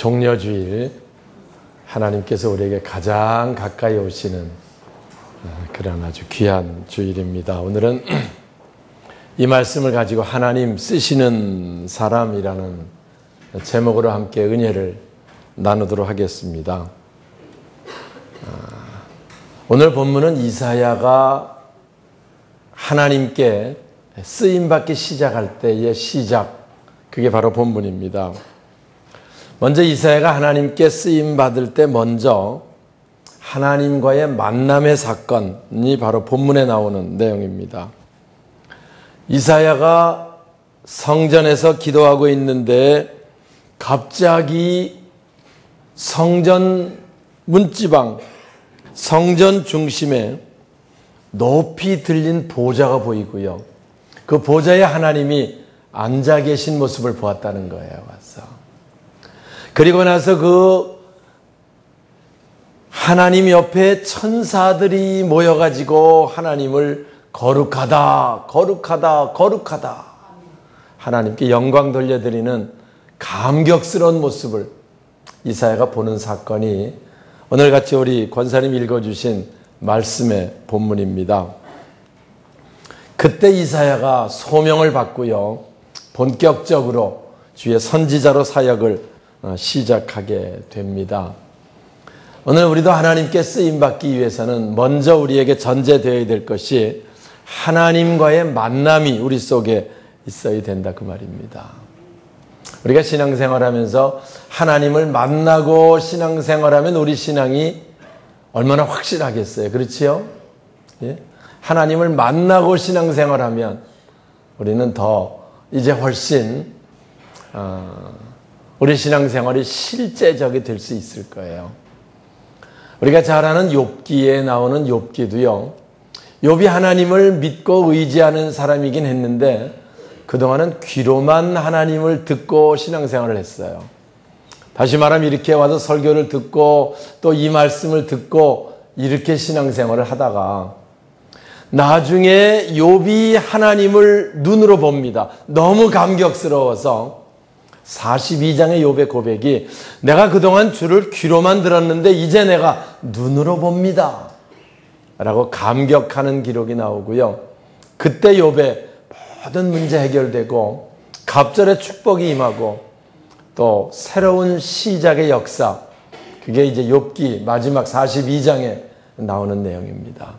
종려주일, 하나님께서 우리에게 가장 가까이 오시는 그런 아주 귀한 주일입니다. 오늘은 이 말씀을 가지고 하나님 쓰시는 사람이라는 제목으로 함께 은혜를 나누도록 하겠습니다. 오늘 본문은 이사야가 하나님께 쓰임받기 시작할 때의 시작, 그게 바로 본문입니다. 먼저 이사야가 하나님께 쓰임받을 때 먼저 하나님과의 만남의 사건이 바로 본문에 나오는 내용입니다. 이사야가 성전에서 기도하고 있는데 갑자기 성전 문지방, 성전 중심에 높이 들린 보좌가 보이고요. 그 보좌에 하나님이 앉아 계신 모습을 보았다는 거예요. 와서. 그리고 나서 그 하나님 옆에 천사들이 모여가지고 하나님을 거룩하다, 거룩하다, 거룩하다, 하나님께 영광 돌려드리는 감격스러운 모습을 이사야가 보는 사건이 오늘같이 우리 권사님 읽어주신 말씀의 본문입니다. 그때 이사야가 소명을 받고요, 본격적으로 주의 선지자로 사역을 시작하게 됩니다. 오늘 우리도 하나님께 쓰임받기 위해서는 먼저 우리에게 전제되어야 될 것이 하나님과의 만남이 우리 속에 있어야 된다, 그 말입니다. 우리가 신앙생활하면서 하나님을 만나고 신앙생활하면 우리 신앙이 얼마나 확실하겠어요. 그렇지요? 예? 하나님을 만나고 신앙생활하면 우리는 더 이제 훨씬 우리 신앙생활이 실제적이 될 수 있을 거예요. 우리가 잘 아는 욥기에 나오는 욥기도요, 욥이 하나님을 믿고 의지하는 사람이긴 했는데 그동안은 귀로만 하나님을 듣고 신앙생활을 했어요. 다시 말하면 이렇게 와서 설교를 듣고 또 이 말씀을 듣고 이렇게 신앙생활을 하다가 나중에 욥이 하나님을 눈으로 봅니다. 너무 감격스러워서 42장의 욥의 고백이 내가 그동안 주를 귀로만 들었는데 이제 내가 눈으로 봅니다 라고 감격하는 기록이 나오고요. 그때 욥의 모든 문제 해결되고 갑절의 축복이 임하고 또 새로운 시작의 역사, 그게 이제 욥기 마지막 42장에 나오는 내용입니다.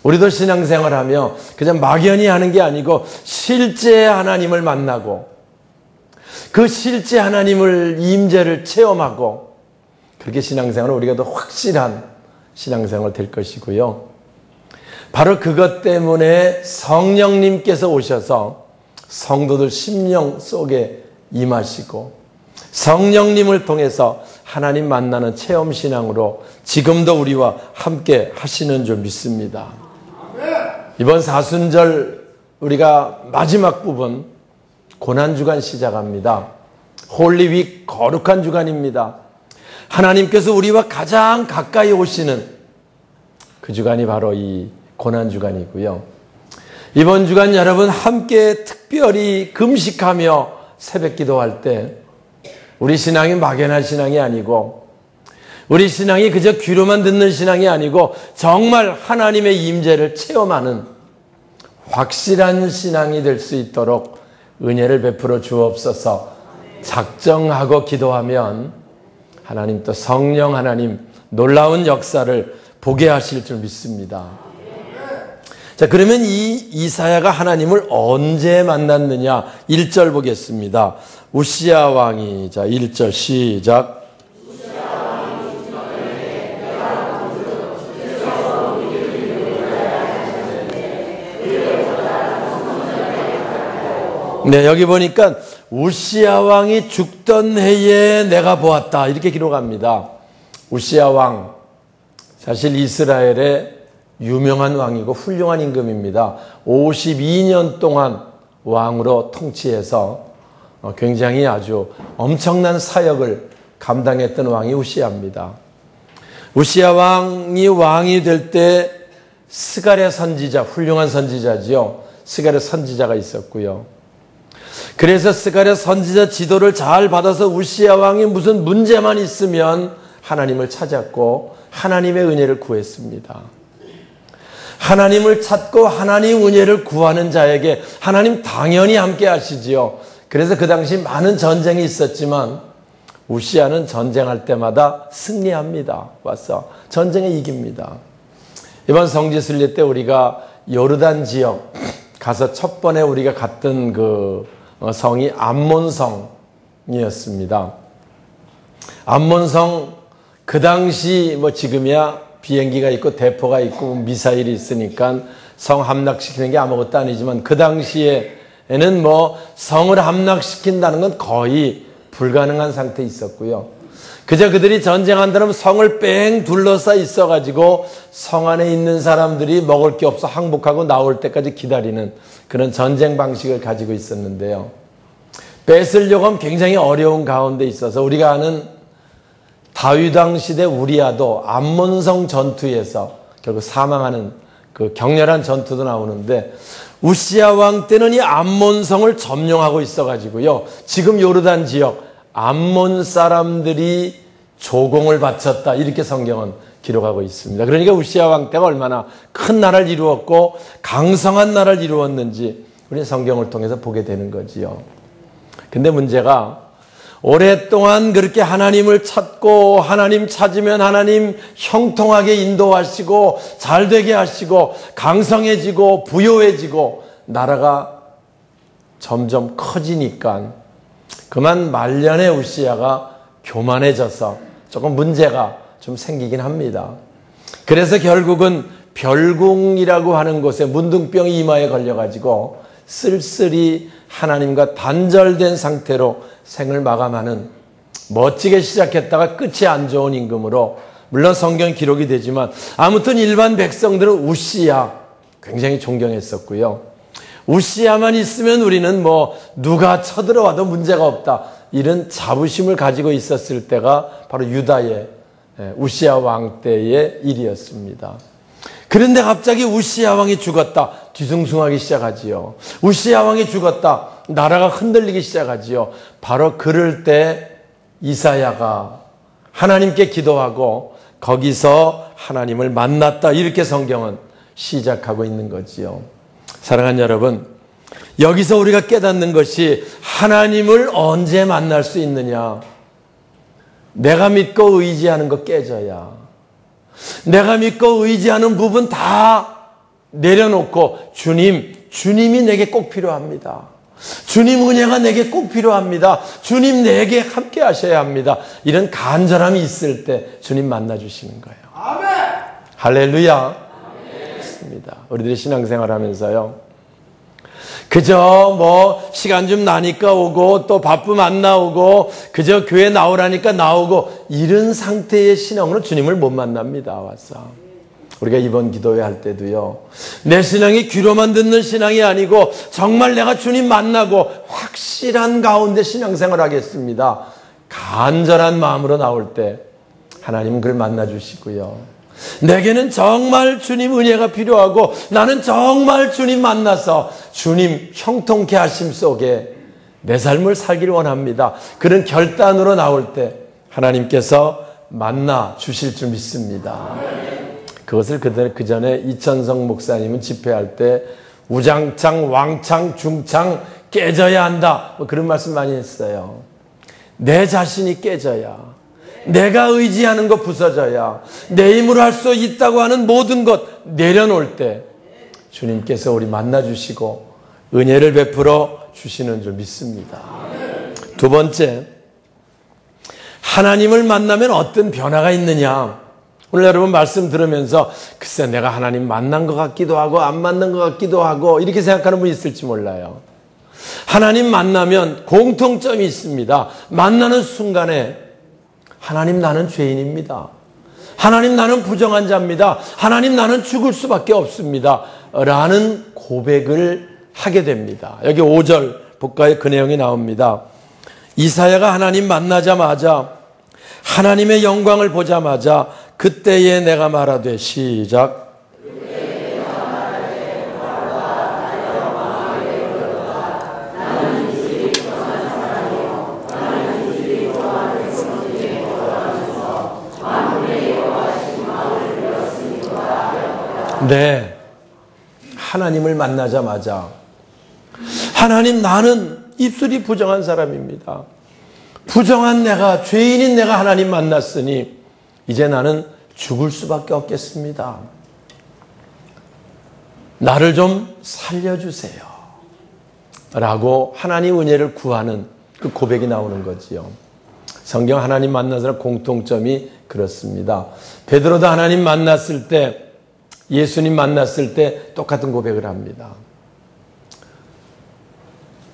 우리도 신앙생활하며 그냥 막연히 하는 게 아니고 실제 하나님을 만나고 그 실제 하나님을 임재를 체험하고 그렇게 신앙생활은 우리가 더 확실한 신앙생활 될 것이고요. 바로 그것 때문에 성령님께서 오셔서 성도들 심령 속에 임하시고 성령님을 통해서 하나님 만나는 체험신앙으로 지금도 우리와 함께 하시는 줄 믿습니다. 이번 사순절 우리가 마지막 부분 고난주간 시작합니다. 홀리윅, 거룩한 주간입니다. 하나님께서 우리와 가장 가까이 오시는 그 주간이 바로 이 고난주간이고요. 이번 주간 여러분 함께 특별히 금식하며 새벽 기도할 때 우리 신앙이 막연한 신앙이 아니고 우리 신앙이 그저 귀로만 듣는 신앙이 아니고 정말 하나님의 임재를 체험하는 확실한 신앙이 될 수 있도록 은혜를 베풀어 주옵소서. 작정하고 기도하면 하나님 또 성령 하나님 놀라운 역사를 보게 하실 줄 믿습니다. 자, 그러면 이 이사야가 하나님을 언제 만났느냐? 1절 보겠습니다. 우시야 왕이, 자, 1절 시작. 네, 여기 보니까 우시야 왕이 죽던 해에 내가 보았다, 이렇게 기록합니다. 우시야 왕, 사실 이스라엘의 유명한 왕이고 훌륭한 임금입니다. 52년 동안 왕으로 통치해서 굉장히 아주 엄청난 사역을 감당했던 왕이 우시야입니다. 우시야 왕이 될 때 스가랴 선지자, 훌륭한 선지자지요. 스가랴 선지자가 있었고요. 그래서 스가랴 선지자 지도를 잘 받아서 우시야 왕이 무슨 문제만 있으면 하나님을 찾았고 하나님의 은혜를 구했습니다. 하나님을 찾고 하나님 은혜를 구하는 자에게 하나님 당연히 함께 하시지요. 그래서 그 당시 많은 전쟁이 있었지만 우시야는 전쟁할 때마다 승리합니다. 와서 전쟁에 이깁니다. 이번 성지순례 때 우리가 요르단 지역 가서 첫 번에 우리가 갔던 그 성이 암몬성이었습니다. 암몬성 그 당시 뭐 지금이야 비행기가 있고 대포가 있고 미사일이 있으니까 성 함락시키는 게 아무것도 아니지만 그 당시에는 뭐 성을 함락시킨다는 건 거의 불가능한 상태에 있었고요. 그저 그들이 전쟁한다면 성을 뺑 둘러싸 있어가지고 성 안에 있는 사람들이 먹을 게 없어 항복하고 나올 때까지 기다리는 그런 전쟁 방식을 가지고 있었는데요. 뺏으려고 하면 굉장히 어려운 가운데 있어서 우리가 아는 다윗왕 시대 우리아도 암몬성 전투에서 결국 사망하는 그 격렬한 전투도 나오는데 우시야 왕 때는 이 암몬성을 점령하고 있어가지고요. 지금 요르단 지역 암몬 사람들이 조공을 바쳤다 이렇게 성경은 기록하고 있습니다. 그러니까 우시야 왕 때가 얼마나 큰 나라를 이루었고 강성한 나라를 이루었는지 우리 성경을 통해서 보게 되는 거지요. 근데 문제가 오랫동안 그렇게 하나님을 찾고 하나님 찾으면 하나님 형통하게 인도하시고 잘되게 하시고 강성해지고 부요해지고 나라가 점점 커지니까 그만 말년에 우시야가 교만해져서 조금 문제가 좀 생기긴 합니다. 그래서 결국은 별궁이라고 하는 곳에 문둥병이 이마에 걸려가지고 쓸쓸히 하나님과 단절된 상태로 생을 마감하는 멋지게 시작했다가 끝이 안 좋은 임금으로 물론 성경 기록이 되지만 아무튼 일반 백성들은 우시야 굉장히 존경했었고요. 우시야만 있으면 우리는 뭐 누가 쳐들어와도 문제가 없다 이런 자부심을 가지고 있었을 때가 바로 유다의 우시야 왕 때의 일이었습니다. 그런데 갑자기 우시야 왕이 죽었다. 뒤숭숭하기 시작하지요. 우시야 왕이 죽었다. 나라가 흔들리기 시작하지요. 바로 그럴 때 이사야가 하나님께 기도하고 거기서 하나님을 만났다. 이렇게 성경은 시작하고 있는 거지요. 사랑하는 여러분, 여기서 우리가 깨닫는 것이 하나님을 언제 만날 수 있느냐. 내가 믿고 의지하는 거 깨져야. 내가 믿고 의지하는 부분 다 내려놓고 주님이 내게 꼭 필요합니다. 주님 은혜가 내게 꼭 필요합니다. 주님 내게 함께 하셔야 합니다. 이런 간절함이 있을 때 주님 만나주시는 거예요. 아멘. 할렐루야. 그렇습니다. 우리들이 신앙생활 하면서요. 그저 뭐 시간 좀 나니까 오고 또 바쁘면 안 나오고 그저 교회 나오라니까 나오고 이런 상태의 신앙으로 주님을 못 만납니다. 와서 우리가 이번 기도회 할 때도요. 내 신앙이 귀로만 듣는 신앙이 아니고 정말 내가 주님 만나고 확실한 가운데 신앙생활 하겠습니다. 간절한 마음으로 나올 때 하나님은 그를 만나주시고요. 내게는 정말 주님 은혜가 필요하고 나는 정말 주님 만나서 주님 형통케 하심 속에 내 삶을 살길 원합니다. 그런 결단으로 나올 때 하나님께서 만나 주실 줄 믿습니다. 그것을 그 전에 이천성 목사님은 집회할 때 우장창, 왕창, 중창 깨져야 한다. 뭐 그런 말씀 많이 했어요. 내 자신이 깨져야. 내가 의지하는 것 부서져야. 내 힘으로 할 수 있다고 하는 모든 것 내려놓을 때 주님께서 우리 만나주시고 은혜를 베풀어 주시는 줄 믿습니다. 두 번째, 하나님을 만나면 어떤 변화가 있느냐. 오늘 여러분 말씀 들으면서 글쎄 내가 하나님 만난 것 같기도 하고 안 만난 것 같기도 하고 이렇게 생각하는 분이 있을지 몰라요. 하나님 만나면 공통점이 있습니다. 만나는 순간에 하나님 나는 죄인입니다. 하나님 나는 부정한 자입니다. 하나님 나는 죽을 수밖에 없습니다. 라는 고백을 하게 됩니다. 여기 5절 볼까요? 그 내용이 나옵니다. 이사야가 하나님 만나자마자 하나님의 영광을 보자마자 그때에 내가 말하되 시작. 네, 하나님을 만나자마자 하나님, 나는 입술이 부정한 사람입니다. 부정한 내가, 죄인인 내가 하나님 만났으니 이제 나는 죽을 수밖에 없겠습니다. 나를 좀 살려주세요. 라고 하나님 은혜를 구하는 그 고백이 나오는 거지요. 성경 하나님 만난 사람 공통점이 그렇습니다. 베드로도 하나님 만났을 때, 예수님 만났을 때 똑같은 고백을 합니다.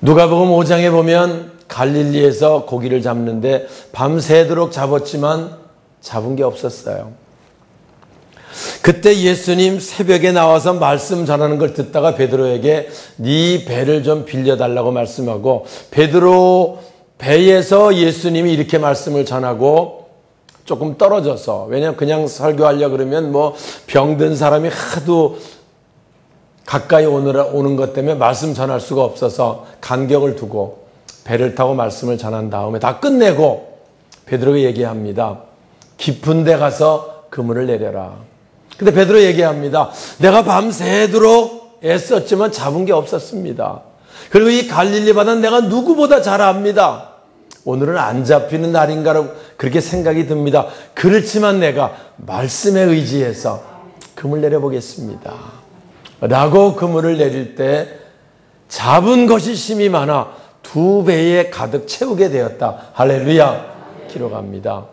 누가복음 5장에 보면 갈릴리에서 고기를 잡는데 밤새도록 잡았지만 잡은 게 없었어요. 그때 예수님 새벽에 나와서 말씀 전하는 걸 듣다가 베드로에게 네 배를 좀 빌려달라고 말씀하고, 베드로 배에서 예수님이 이렇게 말씀을 전하고 조금 떨어져서, 왜냐하면 그냥 설교하려고 그러면 뭐 병든 사람이 하도 가까이 오는 것 때문에 말씀 전할 수가 없어서 간격을 두고 배를 타고 말씀을 전한 다음에 다 끝내고 베드로가 얘기합니다. 깊은 데 가서 그물을 내려라. 근데 베드로 얘기합니다. 내가 밤새도록 애썼지만 잡은 게 없었습니다. 그리고 이 갈릴리 바다는 내가 누구보다 잘 압니다. 오늘은 안 잡히는 날인가라고 그렇게 생각이 듭니다. 그렇지만 내가 말씀에 의지해서 그물 내려보겠습니다. 라고 그물을 내릴 때 잡은 것이 심이 많아 2배에 가득 채우게 되었다. 할렐루야. 기록합니다.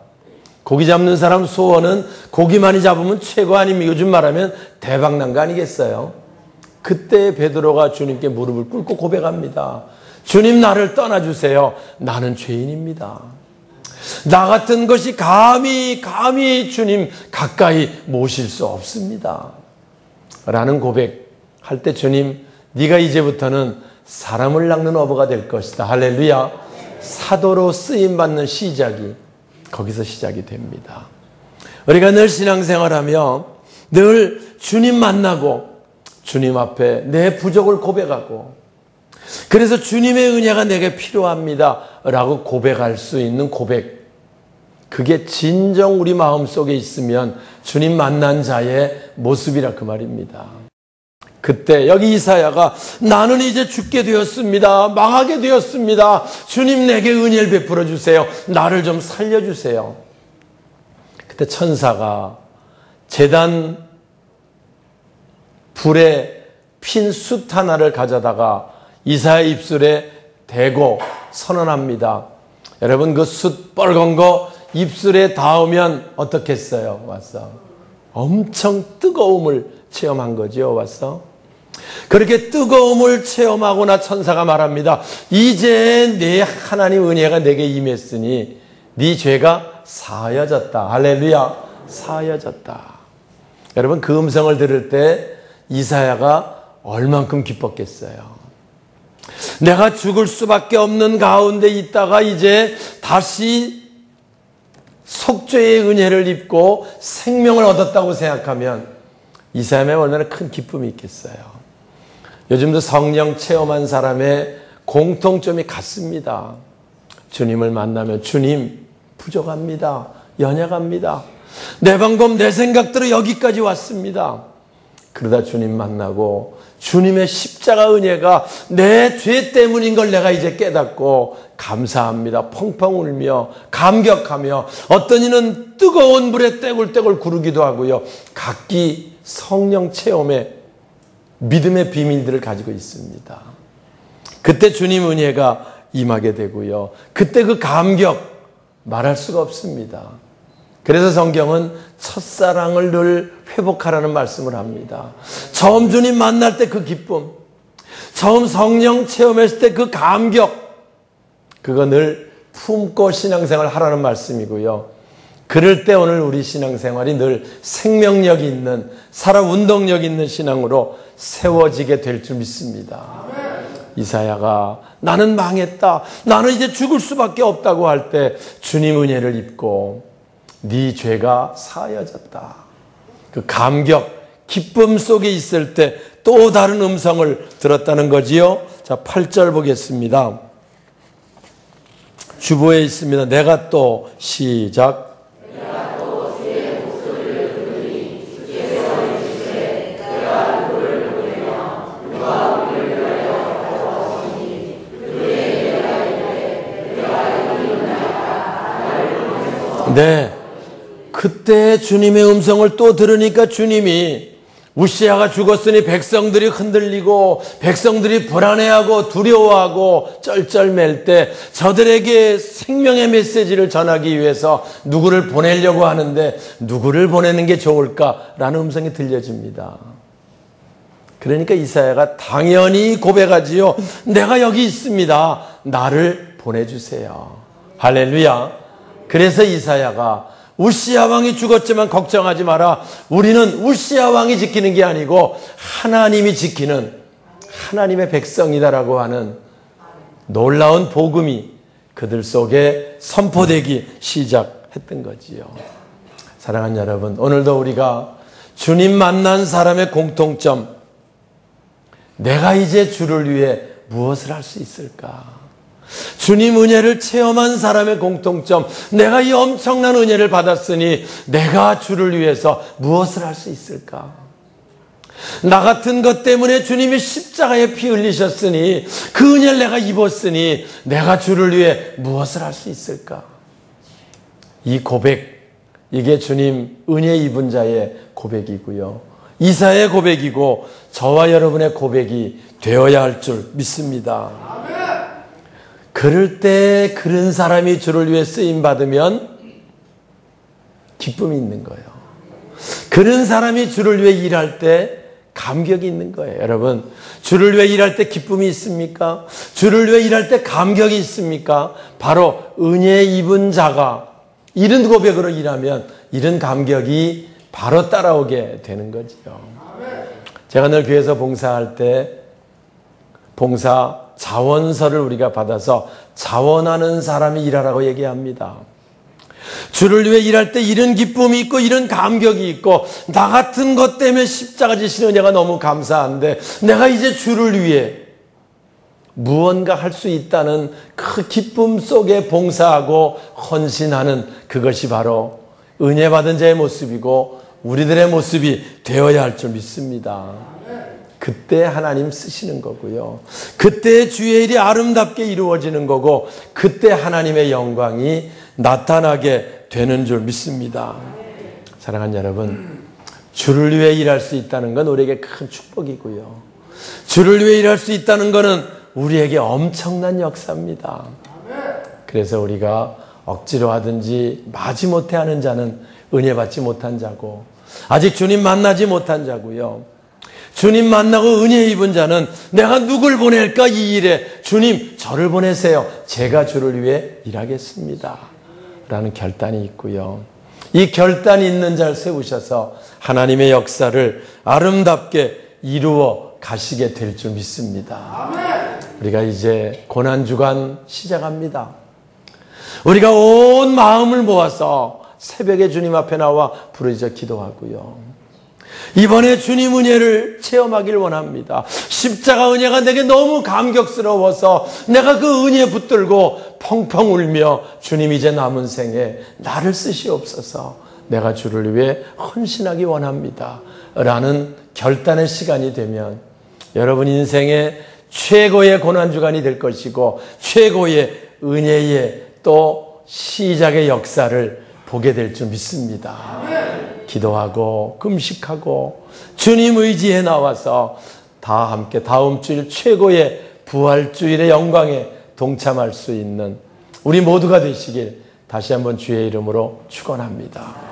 고기 잡는 사람 소원은 고기 많이 잡으면 최고 아니면 요즘 말하면 대박난 거 아니겠어요? 그때 베드로가 주님께 무릎을 꿇고 고백합니다. 주님, 나를 떠나주세요. 나는 죄인입니다. 나 같은 것이 감히 주님 가까이 모실 수 없습니다. 라는 고백할 때 주님, 네가 이제부터는 사람을 낚는 어부가 될 것이다. 할렐루야. 사도로 쓰임받는 시작이 거기서 시작이 됩니다. 우리가 늘 신앙생활하며 늘 주님 만나고 주님 앞에 내 부족을 고백하고, 그래서 주님의 은혜가 내게 필요합니다 라고 고백할 수 있는 고백, 그게 진정 우리 마음속에 있으면 주님 만난 자의 모습이라 그 말입니다. 그때 여기 이사야가 나는 이제 죽게 되었습니다. 망하게 되었습니다. 주님 내게 은혜를 베풀어 주세요. 나를 좀 살려주세요. 그때 천사가 제단 불에 핀 숯 하나를 가져다가 이사야 입술에 대고 선언합니다. 여러분, 그 숯 빨간 거 입술에 닿으면 어떻겠어요? 와서 엄청 뜨거움을 체험한 거죠. 와서 그렇게 뜨거움을 체험하고나 천사가 말합니다. 이제 내 하나님 은혜가 내게 임했으니 네 죄가 사하여졌다. 할렐루야. 사하여졌다. 여러분, 그 음성을 들을 때 이사야가 얼만큼 기뻤겠어요. 내가 죽을 수밖에 없는 가운데 있다가 이제 다시 속죄의 은혜를 입고 생명을 얻었다고 생각하면 이 사람에 얼마나 큰 기쁨이 있겠어요. 요즘도 성령 체험한 사람의 공통점이 같습니다. 주님을 만나면 주님 부족합니다. 연약합니다. 내 방법 내 생각대로 여기까지 왔습니다. 그러다 주님 만나고 주님의 십자가 은혜가 내 죄 때문인 걸 내가 이제 깨닫고 감사합니다. 펑펑 울며 감격하며, 어떤 이는 뜨거운 불에 떼굴떼굴 구르기도 하고요. 각기 성령 체험의 믿음의 비밀들을 가지고 있습니다. 그때 주님 은혜가 임하게 되고요. 그때 그 감격 말할 수가 없습니다. 그래서 성경은 첫사랑을 늘 회복하라는 말씀을 합니다. 처음 주님 만날 때 그 기쁨, 처음 성령 체험했을 때 그 감격, 그거 늘 품고 신앙생활 하라는 말씀이고요. 그럴 때 오늘 우리 신앙생활이 늘 생명력이 있는, 살아 운동력 있는 신앙으로 세워지게 될 줄 믿습니다. 이사야가 나는 망했다, 나는 이제 죽을 수밖에 없다고 할 때 주님 은혜를 입고 네 죄가 사하여졌다, 그 감격, 기쁨 속에 있을 때 또 다른 음성을 들었다는 거지요. 자, 8절 보겠습니다. 주보에 있습니다. 내가 또 시작. 내가 또 주의 목소리를 들으니 주께서 이르시되 그때 주님의 음성을 또 들으니까 주님이 우시아가 죽었으니 백성들이 흔들리고 백성들이 불안해하고 두려워하고 쩔쩔맬 때 저들에게 생명의 메시지를 전하기 위해서 누구를 보내려고 하는데 누구를 보내는 게 좋을까라는 음성이 들려집니다. 그러니까 이사야가 당연히 고백하지요. 내가 여기 있습니다. 나를 보내주세요. 할렐루야. 그래서 이사야가 우시아 왕이 죽었지만 걱정하지 마라. 우리는 우시아 왕이 지키는 게 아니고 하나님이 지키는 하나님의 백성이다라고 하는 놀라운 복음이 그들 속에 선포되기 시작했던 거지요. 사랑하는 여러분, 오늘도 우리가 주님 만난 사람의 공통점, 내가 이제 주를 위해 무엇을 할 수 있을까? 주님 은혜를 체험한 사람의 공통점, 내가 이 엄청난 은혜를 받았으니 내가 주를 위해서 무엇을 할 수 있을까? 나 같은 것 때문에 주님이 십자가에 피 흘리셨으니 그 은혜를 내가 입었으니 내가 주를 위해 무엇을 할 수 있을까? 이 고백, 이게 주님 은혜 입은 자의 고백이고요. 이사야의 고백이고 저와 여러분의 고백이 되어야 할 줄 믿습니다. 그럴 때 그런 사람이 주를 위해 쓰임받으면 기쁨이 있는 거예요. 그런 사람이 주를 위해 일할 때 감격이 있는 거예요. 여러분, 주를 위해 일할 때 기쁨이 있습니까? 주를 위해 일할 때 감격이 있습니까? 바로 은혜 입은 자가 이런 고백으로 일하면 이런 감격이 바로 따라오게 되는 거죠. 제가 늘 교회에서 봉사할 때 봉사 자원서를 우리가 받아서 자원하는 사람이 일하라고 얘기합니다. 주를 위해 일할 때 이런 기쁨이 있고 이런 감격이 있고 나 같은 것 때문에 십자가 지신 은혜가 너무 감사한데 내가 이제 주를 위해 무언가 할 수 있다는 그 기쁨 속에 봉사하고 헌신하는 그것이 바로 은혜 받은 자의 모습이고 우리들의 모습이 되어야 할 줄 믿습니다. 그때 하나님 쓰시는 거고요. 그때 주의 일이 아름답게 이루어지는 거고 그때 하나님의 영광이 나타나게 되는 줄 믿습니다. 사랑하는 여러분, 주를 위해 일할 수 있다는 건 우리에게 큰 축복이고요. 주를 위해 일할 수 있다는 것은 우리에게 엄청난 역사입니다. 그래서 우리가 억지로 하든지 마지못해 하는 자는 은혜 받지 못한 자고 아직 주님 만나지 못한 자고요. 주님 만나고 은혜 입은 자는 내가 누굴 보낼까 이 일에 주님 저를 보내세요. 제가 주를 위해 일하겠습니다. 라는 결단이 있고요. 이 결단이 있는 자를 세우셔서 하나님의 역사를 아름답게 이루어 가시게 될 줄 믿습니다. 우리가 이제 고난주간 시작합니다. 우리가 온 마음을 모아서 새벽에 주님 앞에 나와 부르짖어 기도하고요. 이번에 주님 은혜를 체험하길 원합니다. 십자가 은혜가 내게 너무 감격스러워서 내가 그 은혜에 붙들고 펑펑 울며 주님 이제 남은 생에 나를 쓰시옵소서. 내가 주를 위해 헌신하기 원합니다. 라는 결단의 시간이 되면 여러분 인생의 최고의 고난주간이 될 것이고 최고의 은혜의 또 시작의 역사를 보게 될 줄 믿습니다. 기도하고 금식하고 주님 의지에 나와서 다 함께 다음 주일 최고의 부활주일의 영광에 동참할 수 있는 우리 모두가 되시길 다시 한번 주의 이름으로 축원합니다.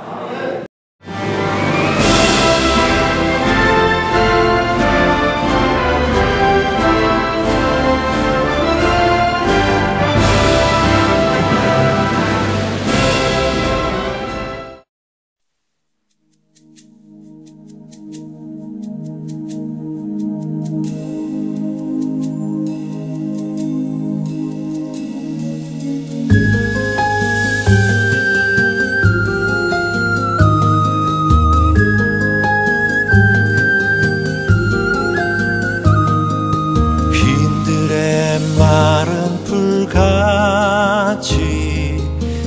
마른 풀같이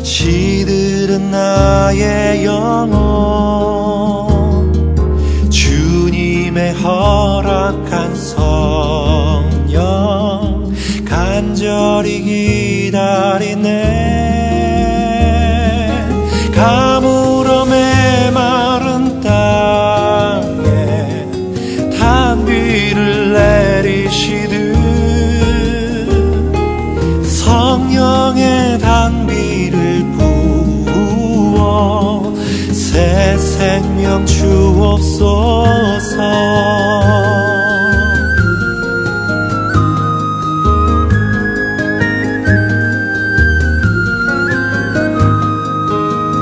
시들은 나의 영혼 주님의 허락한 성령 간절히 기다리네 가물어 생명 주옵소서.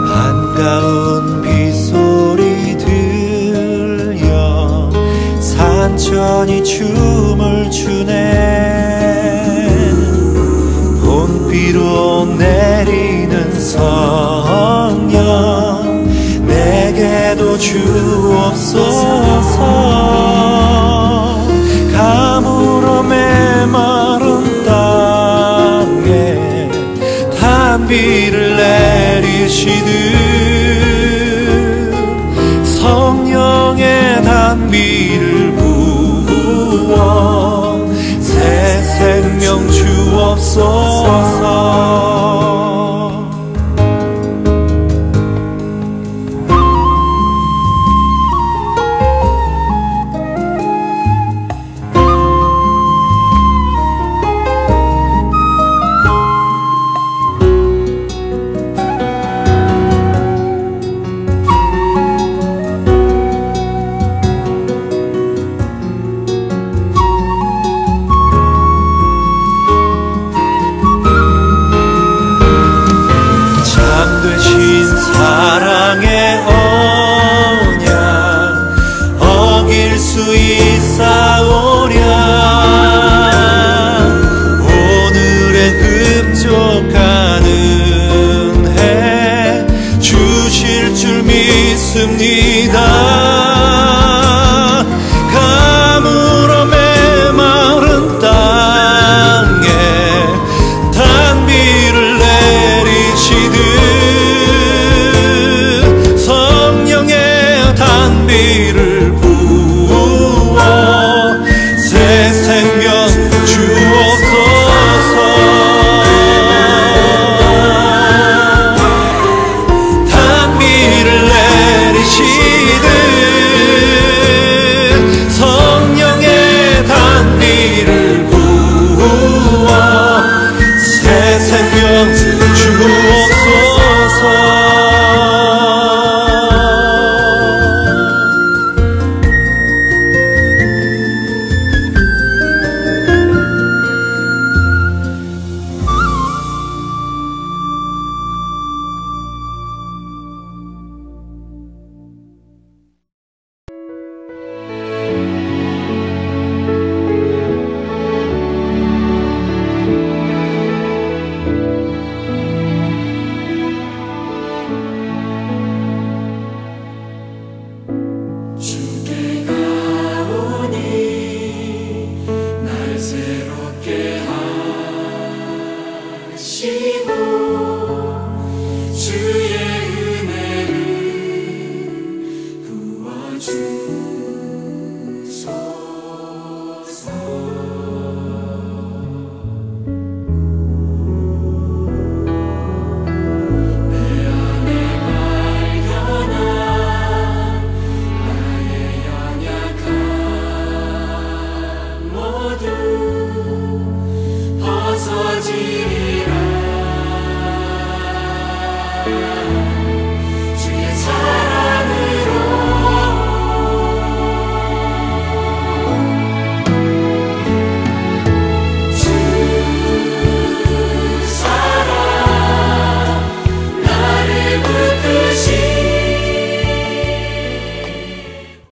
반가운 빗소리 들려 산천이 춤을 추네. 봄비로 내리는 성령 내게도 주옵소서. 가물어 메마른 땅에 단비를 내리시듯 성령의 단비를 부어 새 생명 주옵소서. 사랑의 언약 어길 수 있사오랴. 오늘의 흡족한 은혜 주실 줄 믿습니다. 가물어 메마른 땅에 단비를 내리시듯 단비를 부어 새 생명 주옵소서. 단비를 내리시듯 성령의 단비를 부어 새 생명 주옵소서. 주의 은혜를 부어주